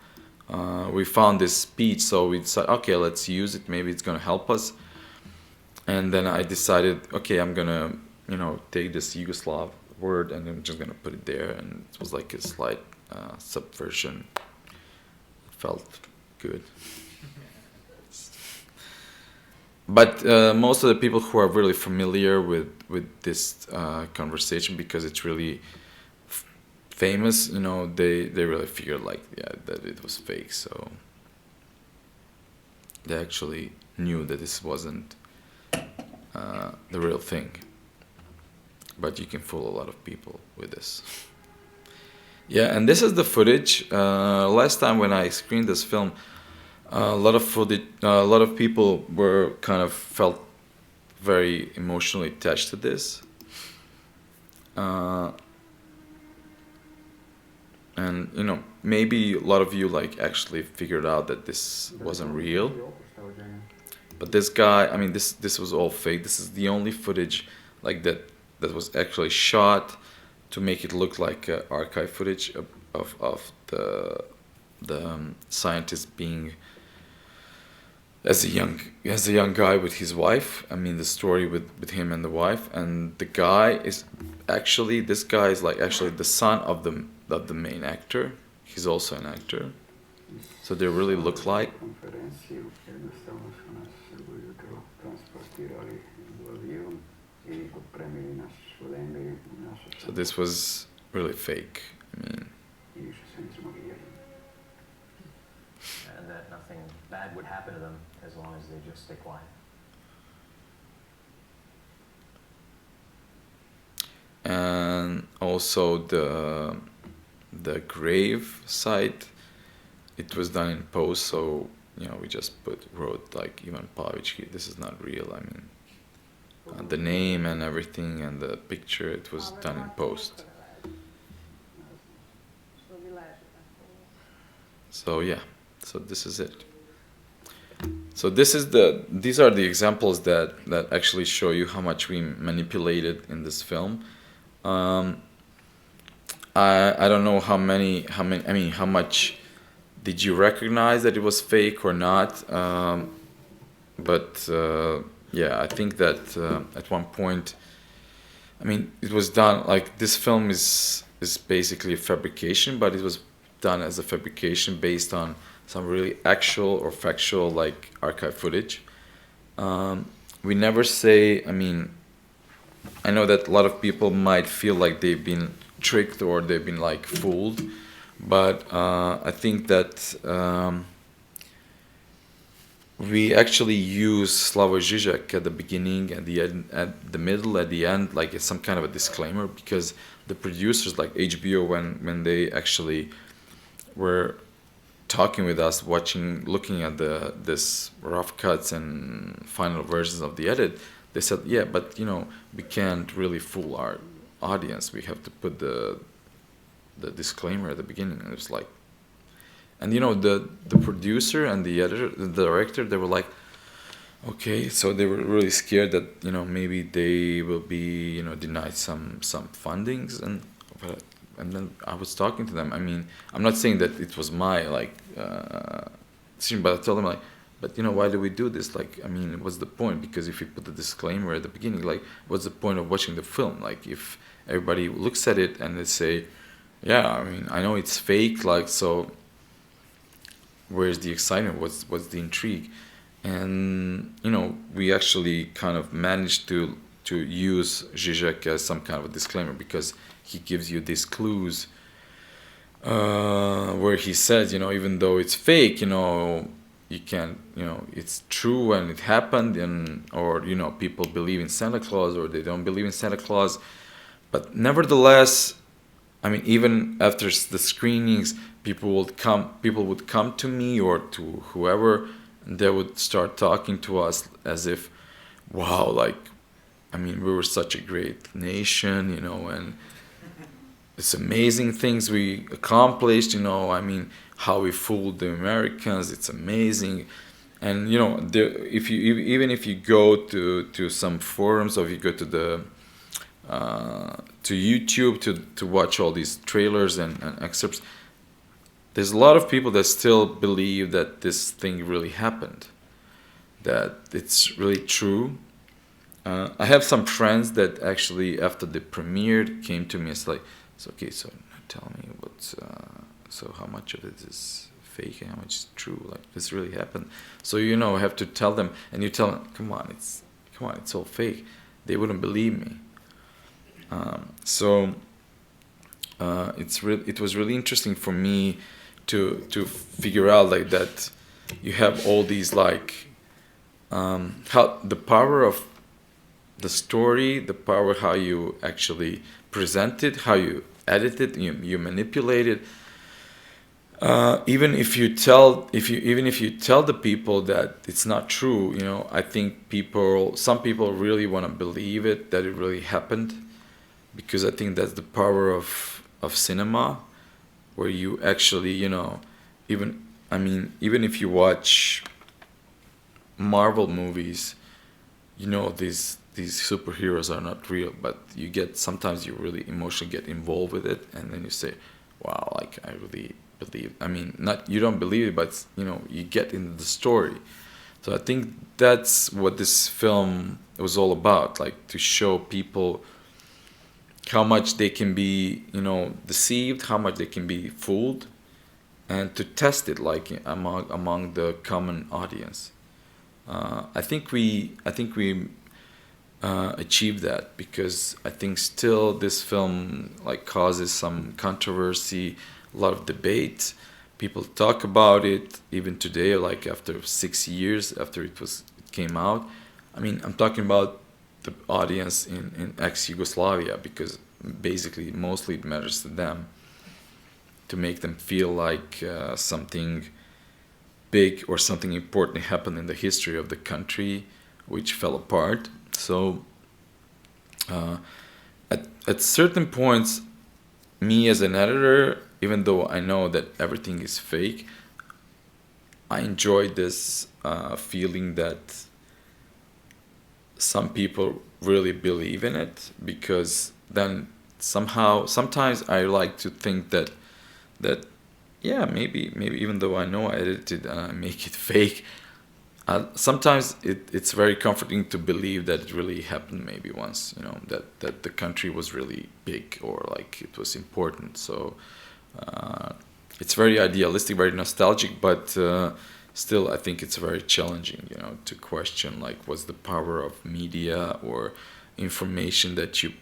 We found this speech, so we decided, okay, let's use it. Maybe it's gonna help us. And then I decided, okay, I'm gonna, take this Yugoslav word and I'm just gonna put it there. And it was like a slight subversion. It felt good. But most of the people who are really familiar with this conversation, because it's really famous, they really figured that it was fake. So they actually knew that this wasn't the real thing. But you can fool a lot of people with this. Yeah, and this is the footage. Last time when I screened this film, a lot of people felt very emotionally attached to this. And maybe a lot of you actually figured out that this wasn't real. But this guy, this was all fake. This is the only footage that was actually shot to make it look like archive footage of the scientists being as a young guy with his wife. I mean, the story with him and the wife, and the guy is actually, this guy is like actually the son of the main actor. He's also an actor, so they really look like. So this was really fake. I mean, and that nothing bad would happen to them as long as they just stay quiet. And also the grave site, it was done in post, so we just wrote like Ivan Pavic, this is not real. I mean, the name and everything and the picture, it was done in post. So yeah, so this is it. So these are the examples that actually show you how much we manipulated in this film. I don't know how much did you recognize that it was fake or not, but yeah, I think that at one point, I mean, it was done like this film is basically a fabrication, but it was done as a fabrication based on some really actual or factual like archive footage. We never say, I mean, I know that a lot of people might feel like they've been tricked or they've been like fooled, but I think that we actually use Slavoj Žižek at the beginning, at the end, at the middle, at the end, like it's some kind of a disclaimer, because the producers like HBO, when they actually were talking with us, looking at this rough cuts and final versions of the edit, they said, yeah, but we can't really fool our audience. We have to put the disclaimer at the beginning. And it was like, and the producer and the editor, the director, they were like, okay, so they were really scared that maybe they will be denied some fundings, and then I was talking to them. I mean, I'm not saying that it was my decision, but I told them like, but why do we do this? Like, I mean, what's the point? Because if you put the disclaimer at the beginning, like, what's the point of watching the film? Like, if everybody looks at it and they say, yeah, I mean, I know it's fake, like, so where's the excitement? What's the intrigue? And we actually kind of managed to use Žižek as some kind of a disclaimer, because he gives you these clues where he says, even though it's fake, you can't, it's true and it happened, or people believe in Santa Claus or they don't believe in Santa Claus, but nevertheless, I mean, even after the screenings, people would come to me or to whoever, and they would start talking to us as if, wow, like, I mean, we were such a great nation, and it's amazing things we accomplished, I mean, how we fooled the Americans, it's amazing. And if you go to some forums, or if you go to YouTube to watch all these trailers and excerpts, there's a lot of people that still believe that this thing really happened, that it's really true. I have some friends that actually, after the premiere, came to me and said, like, "So okay, so tell me so how much of it is fake and how much is true? Like, this really happened?" So I have to tell them, and you tell them, come on, it's all fake. They wouldn't believe me. So it was really interesting for me to figure out like that you have all these like how the power of the story, the power how you actually present it, how you edit it, you manipulate it. Even if you tell the people that it's not true, I think some people really want to believe it, that it really happened, because I think that's the power of cinema, where you actually, even if you watch Marvel movies, these superheroes are not real, but sometimes you really emotionally get involved with it, and then you say, wow, like, I really believe, you don't believe it, but you get into the story. So I think that's what this film was all about, like to show people how much they can be, deceived, how much they can be fooled, and to test it like among the common audience. I think we achieved that, because I think still this film like causes some controversy, a lot of debate. People talk about it even today, like after 6 years after it came out. I mean, I'm talking about the audience in ex-Yugoslavia, because basically mostly it matters to them, to make them feel like something big or something important happened in the history of the country, which fell apart. So at certain points, me as an editor, even though I know that everything is fake, I enjoyed this feeling that some people really believe in it, because then sometimes I like to think that yeah, maybe even though I know I edited and I make it fake, sometimes it's very comforting to believe that it really happened maybe once, that the country was really big or like it was important. So it's very idealistic, very nostalgic, but still I think it's very challenging, to question like what's the power of media or information that you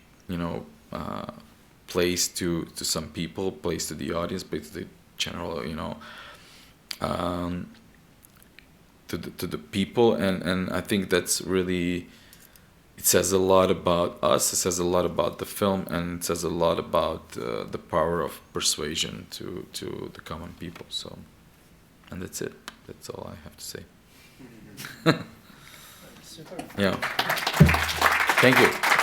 place to some people, place to the audience, place to the general, to the people, and I think that's really, it says a lot about us, it says a lot about the film, and it says a lot about the power of persuasion to the common people. So, and that's it. That's all I have to say. Super. Yeah. Thank you.